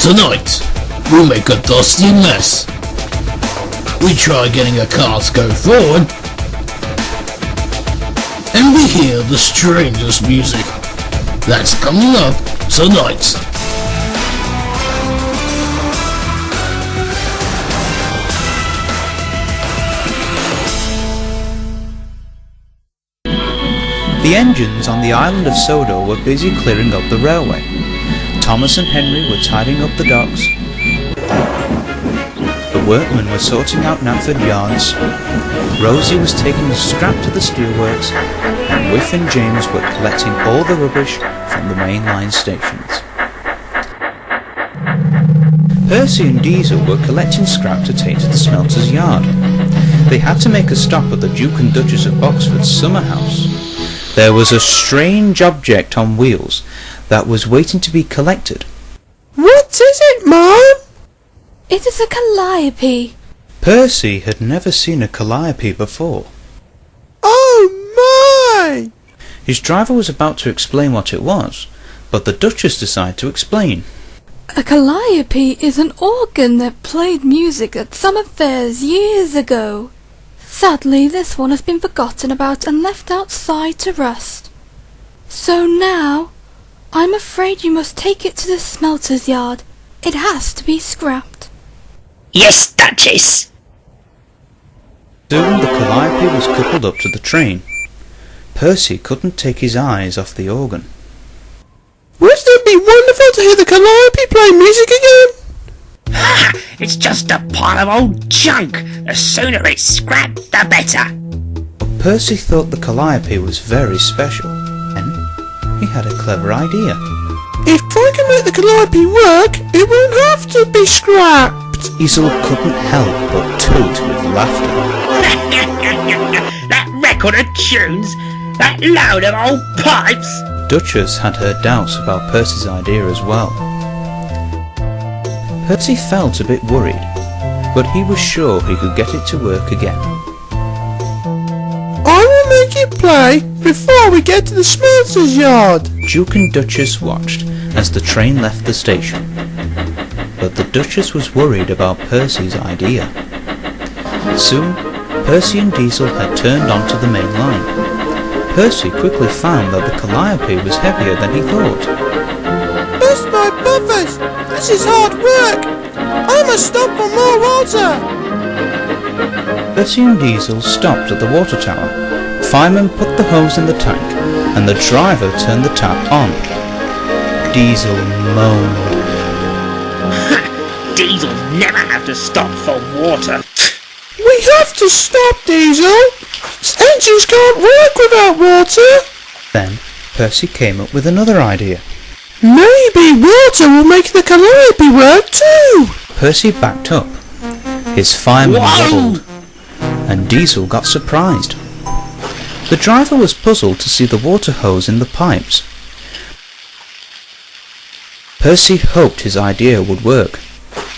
Tonight, we'll make a dusty mess. We try getting a car to go forward, and we hear the strangest music. That's coming up tonight. The engines on the island of Sodor were busy clearing up the railway. Thomas and Henry were tidying up the docks. The workmen were sorting out Knapford yards. Rosie was taking the scrap to the steelworks, and Whiff and James were collecting all the rubbish from the main line stations. Percy and Diesel were collecting scrap to take to the smelter's yard. They had to make a stop at the Duke and Duchess of Boxford's summer house. There was a strange object on wheels that was waiting to be collected. What is it, Mom? It is a calliope. Percy had never seen a calliope before. Oh my! His driver was about to explain what it was, but the Duchess decided to explain. A calliope is an organ that played music at summer fairs years ago. Sadly, this one has been forgotten about and left outside to rust. So now, I'm afraid you must take it to the smelter's yard. It has to be scrapped. Yes, Duchess. Soon the calliope was coupled up to the train. Percy couldn't take his eyes off the organ. Wouldn't it be wonderful to hear the calliope play music again? Ha! It's just a pile of old junk. The sooner it's scrapped, the better. But Percy thought the calliope was very special, and he had a clever idea. If I can make the calliope work, it won't have to be scrapped. Diesel couldn't help but toot with laughter. That record of tunes, that load of old pipes. Duchess had her doubts about Percy's idea as well. Percy felt a bit worried, but he was sure he could get it to work again. I will make it play before we get to the smelter's yard. Duke and Duchess watched as the train left the station, but the Duchess was worried about Percy's idea. Soon, Percy and Diesel had turned onto the main line. Percy quickly found that the calliope was heavier than he thought. Burst my buffers! This is hard work! I must stop for more water! Percy and Diesel stopped at the water tower. Fireman put the hose in the tank, and the driver turned the tap on. Diesel moaned. Diesels never have to stop for water. We have to stop, Diesel! Engines can't work without water! Then Percy came up with another idea. Maybe water will make the calliope work too! Percy backed up. His fireman wobbled, and Diesel got surprised. The driver was puzzled to see the water hose in the pipes. Percy hoped his idea would work,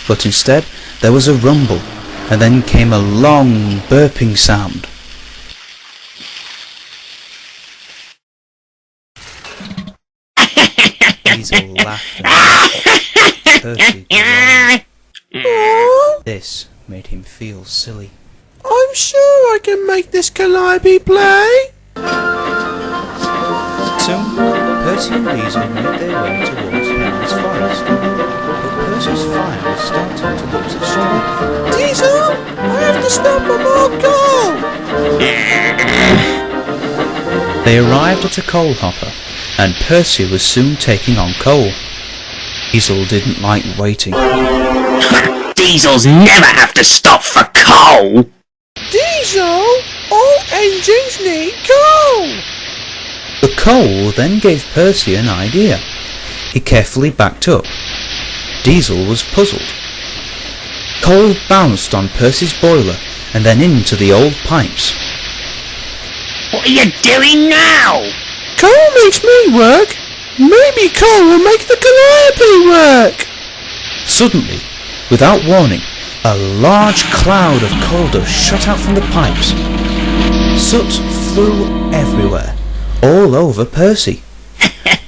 but instead there was a rumble, and then came a long burping sound. Diesel laughed and Percy groaned. This made him feel silly. I'm sure I can make this calliope play! Soon, Percy and Diesel made their way towards Henry's forest, but Percy's fire was starting to lose its strength. Diesel! I have to stop for more coal! They arrived at a coal hopper, and Percy was soon taking on coal. Diesel didn't like waiting. Diesels never have to stop for coal. Diesel! All engines need coal! The coal then gave Percy an idea. He carefully backed up. Diesel was puzzled. Coal bounced on Percy's boiler and then into the old pipes. What are you doing now? Coal makes me work! Maybe coal will make the calliope work! Suddenly, without warning, a large cloud of coal dust shot out from the pipes. Soot flew everywhere, all over Percy.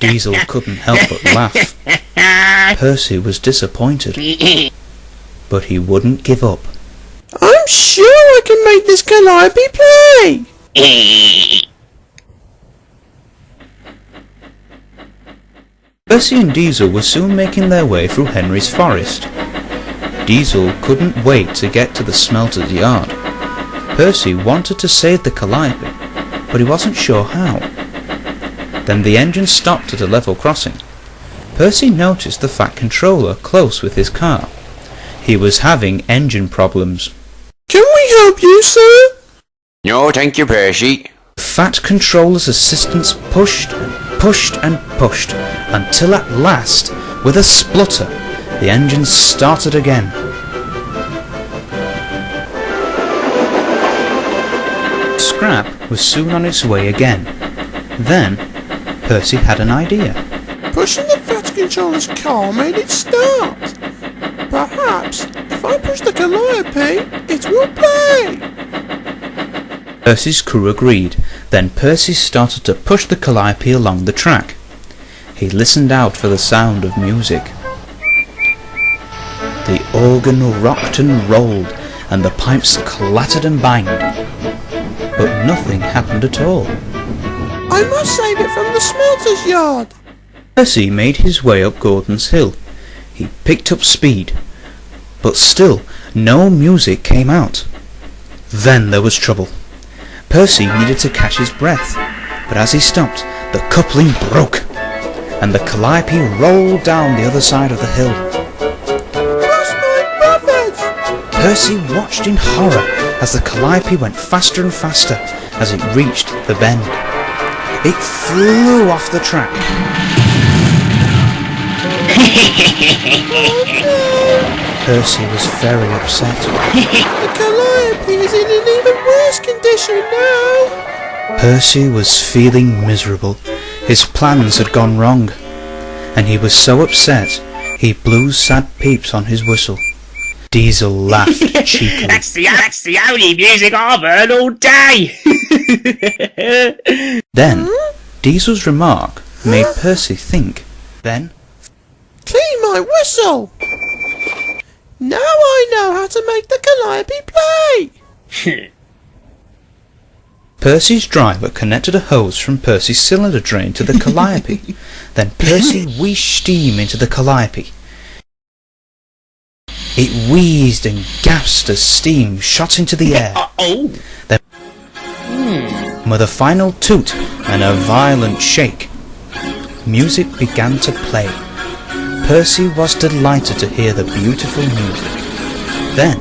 Diesel couldn't help but laugh. Percy was disappointed, but he wouldn't give up. I'm sure I can make this Calliope play! Percy and Diesel were soon making their way through Henry's forest. Diesel couldn't wait to get to the smelter's yard. Percy wanted to save the Calliope, but he wasn't sure how. Then the engine stopped at a level crossing. Percy noticed the Fat Controller close with his car. He was having engine problems. Can we help you, sir? No, thank you, Percy. The Fat Controller's assistants pushed and pushed and pushed, until at last, with a splutter, the engine started again. Scrap was soon on its way again. Then, Percy had an idea. Pushing the Fat Controller's car made it start. Perhaps, if I push the Calliope, it will play. Percy's crew agreed. Then Percy started to push the Calliope along the track. He listened out for the sound of music. The organ rocked and rolled, and the pipes clattered and banged. But nothing happened at all. I must save it from the smelter's yard. Percy made his way up Gordon's Hill. He picked up speed, but still no music came out. Then there was trouble. Percy needed to catch his breath, but as he stopped, the coupling broke, and the Calliope rolled down the other side of the hill. Lost my brothers! Percy watched in horror as the Calliope went faster and faster as it reached the bend. It flew off the track. Percy was very upset. The Calliope is in an even worse condition now. Percy was feeling miserable. His plans had gone wrong, and he was so upset he blew sad peeps on his whistle. Diesel laughed cheekily. That's the only music I've heard all day. Then, Diesel's remark made Percy think. Then, Clean my whistle! Now I know how to make the Calliope play! Percy's driver connected a hose from Percy's cylinder drain to the Calliope. Then Percy wheezed steam into the Calliope. It wheezed and gasped as steam shot into the air. Then, with a final toot and a violent shake, music began to play. Percy was delighted to hear the beautiful music. Then,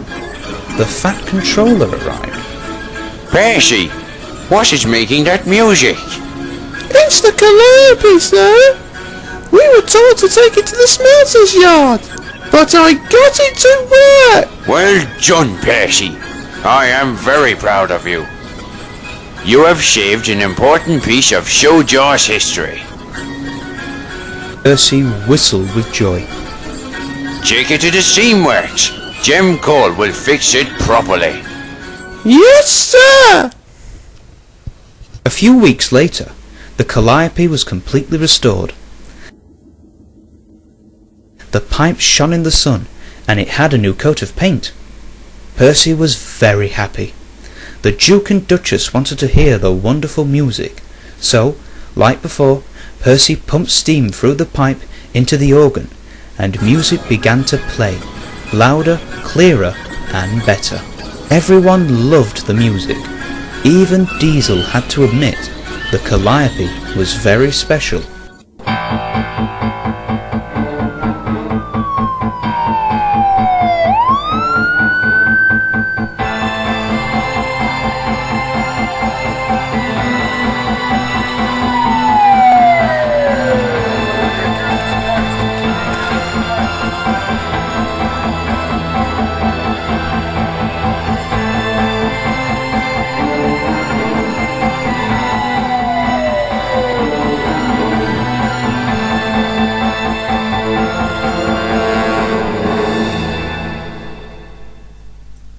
the Fat Controller arrived. Percy, what is making that music? It's the Calliope, sir! We were told to take it to the smelter's yard, but I got it to work! Well done, Percy. I am very proud of you. You have saved an important piece of Showjaw's history. Percy whistled with joy. Take it to the steamworks. Jem Cole will fix it properly. Yes, sir! A few weeks later, the Calliope was completely restored. The pipe shone in the sun, and it had a new coat of paint. Percy was very happy. The Duke and Duchess wanted to hear the wonderful music, so, like before, Percy pumped steam through the pipe into the organ, and music began to play, louder, clearer, and better. Everyone loved the music. Even Diesel had to admit the Calliope was very special